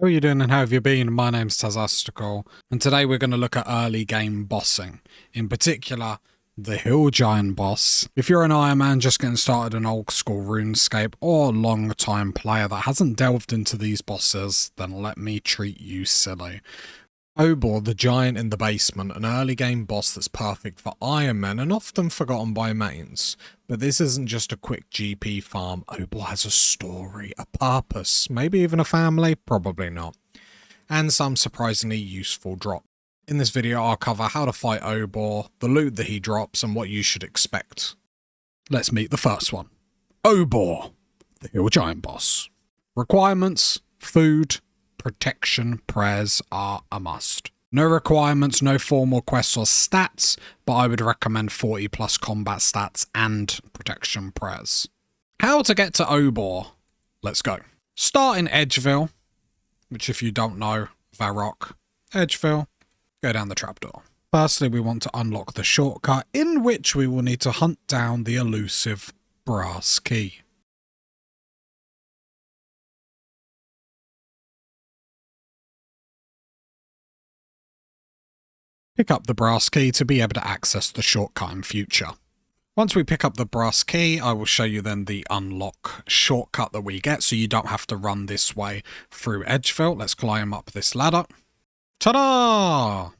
How are you doing and how have you been? My name's Tazastical, and today we're going to look at early game bossing. In particular, the Hill Giant boss. If you're an Ironman just getting started in old school RuneScape or long time player that hasn't delved into these bosses, then let me treat you silly. Obor the Giant in the Basement, an early game boss that's perfect for Ironmen and often forgotten by mains. But this isn't just a quick GP farm. Obor has a story, a purpose, maybe even a family, probably not, and some surprisingly useful drop. In this video I'll cover how to fight Obor, the loot that he drops, and what you should expect. Let's meet the first one. Obor, the Hill Giant boss. Requirements: food, protection, prayers are a must. No requirements, no formal quests or stats, but I would recommend 40 plus combat stats and protection prayers. How to get to Obor? Let's go. Start in Edgeville, which if you don't know, Varrock, Edgeville, go down the trapdoor. Firstly, we want to unlock the shortcut, in which we will need to hunt down the elusive brass key. Pick up the brass key to be able to access the shortcut in future. Once we pick up the brass key, I will show you then the unlock shortcut that we get, so you don't have to run this way through Edgeville. Let's climb up this ladder. Ta-da!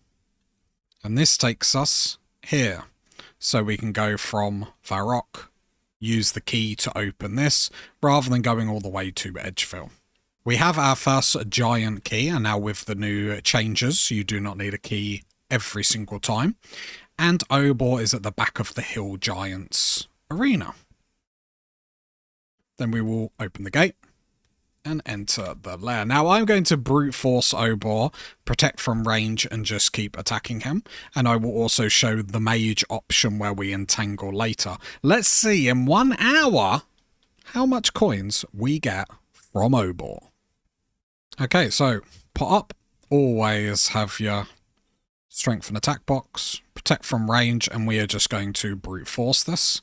And this takes us here. So we can go from Varrock, use the key to open this, rather than going all the way to Edgeville. We have our first giant key, and now with the new changes, you do not need a key every single time, and Obor is at the back of the Hill Giant's arena. Then we will open the gate and enter the lair. Now I'm going to brute force Obor, protect from range, and just keep attacking him, and I will also show the mage option where we entangle later. Let's see in 1 hour how much coins we get from Obor. Okay, so pot up, always have your strength and attack box, protect from range, and we are just going to brute force this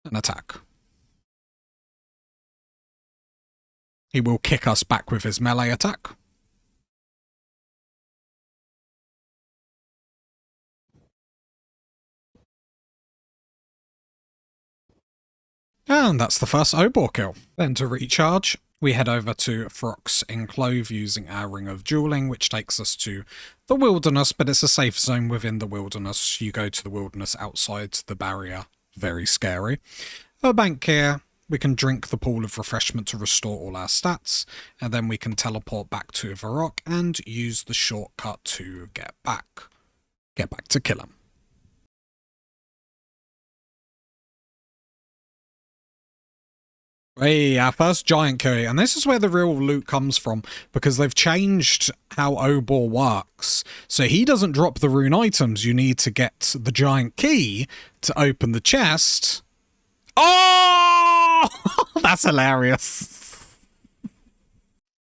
and attack. He will kick us back with his melee attack. And that's the first Obor kill. Then to recharge, we head over to Frock's Enclave using our Ring of Dueling, which takes us to the wilderness, but it's a safe zone within the wilderness. You go to the wilderness outside the barrier. Very scary. A bank here. We can drink the pool of refreshment to restore all our stats, and then we can teleport back to Varrock and use the shortcut to get back to kill him. Hey, our first giant kill, and this is where the real loot comes from, because they've changed how Obor works. So he doesn't drop the rune items, you need to get the giant key to open the chest. Oh! That's hilarious.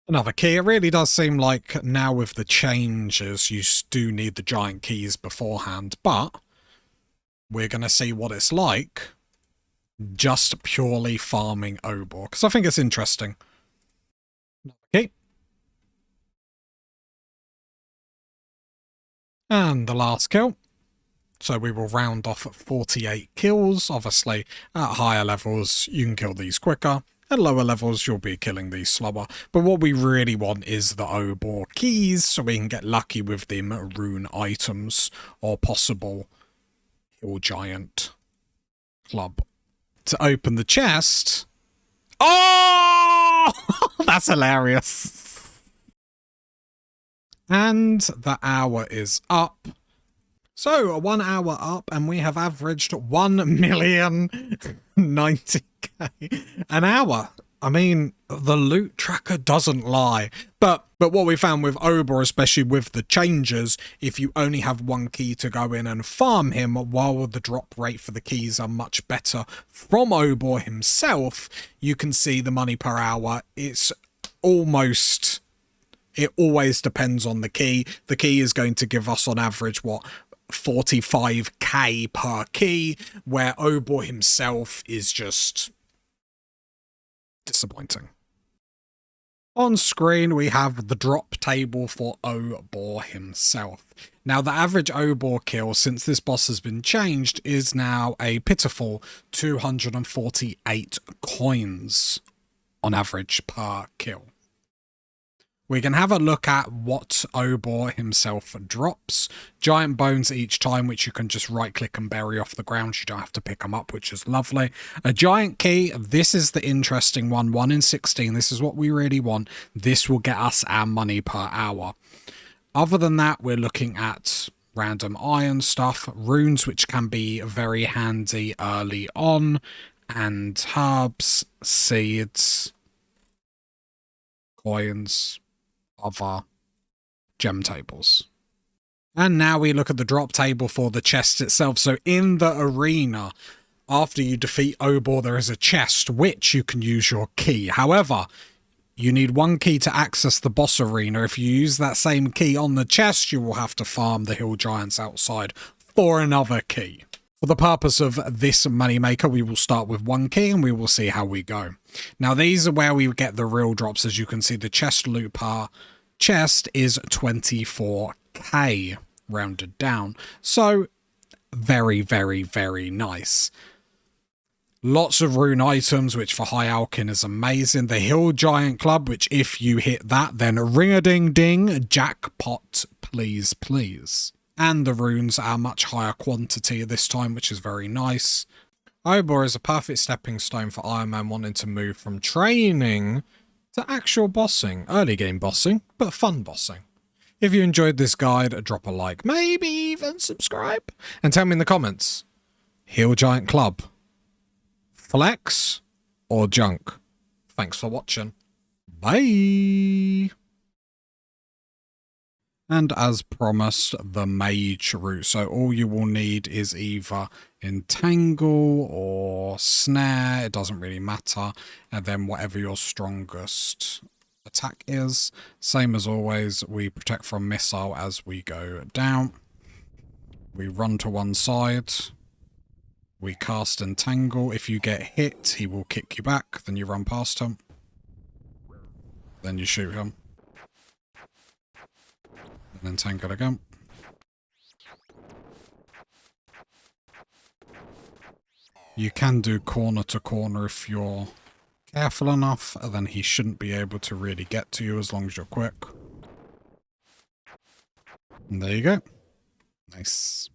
Another key. It really does seem like now with the changes, you do need the giant keys beforehand, but we're going to see what it's like just purely farming Obor, because I think it's interesting. Okay. And the last kill. So we will round off at 48 kills. Obviously, at higher levels, you can kill these quicker. At lower levels, you'll be killing these slower. But what we really want is the Obor keys, so we can get lucky with them rune items or possible Hill Giant club. To open the chest. Oh! That's hilarious. And the hour is up. So, 1 hour up, and we have averaged 1,090,000 an hour. I mean, the loot tracker doesn't lie. But what we found with Obor, especially with the changes, if you only have one key to go in and farm him, while the drop rate for the keys are much better from Obor himself, you can see the money per hour. It's almost... It always depends on the key. The key is going to give us on average, what, 45k per key, where Obor himself is just disappointing. On screen, we have the drop table for Obor himself. Now, the average Obor kill since this boss has been changed is now a pitiful 248 coins on average per kill. We can have a look at what Obor himself drops. Giant bones each time, which you can just right click and bury off the ground. You don't have to pick them up, which is lovely. A giant key. This is the interesting one. 1 in 16. This is what we really want. This will get us our money per hour. Other than that, we're looking at random iron stuff. Runes, which can be very handy early on. And herbs, seeds, coins, other gem tables. And now we look at the drop table for the chest itself. So in the arena, after you defeat Obor, there is a chest which you can use your key. However, you need one key to access the boss arena. If you use that same key on the chest, you will have to farm the hill giants outside for another key. For the purpose of this moneymaker, we will start with one key and we will see how we go. Now, these are where we get the real drops. As you can see, the chest loot per chest is 24k, rounded down. So, very, very, very nice. Lots of rune items, which for high alkin is amazing. The Hill Giant Club, which if you hit that, then ring-a-ding-ding, jackpot, please, please. And the runes are much higher quantity this time, which is very nice. Obor is a perfect stepping stone for Ironman wanting to move from training to actual bossing. Early game bossing, but fun bossing. If you enjoyed this guide, drop a like, maybe even subscribe. And tell me in the comments, Hill Giant Club, flex or junk? Thanks for watching. Bye! And as promised, the mage route. So all you will need is either entangle or snare. It doesn't really matter. And then whatever your strongest attack is. Same as always, we protect from missile as we go down. We run to one side. We cast entangle. If you get hit, he will kick you back. Then you run past him. Then you shoot him. And then tangle again. You can do corner to corner if you're careful enough, and then he shouldn't be able to really get to you as long as you're quick. And there you go. Nice.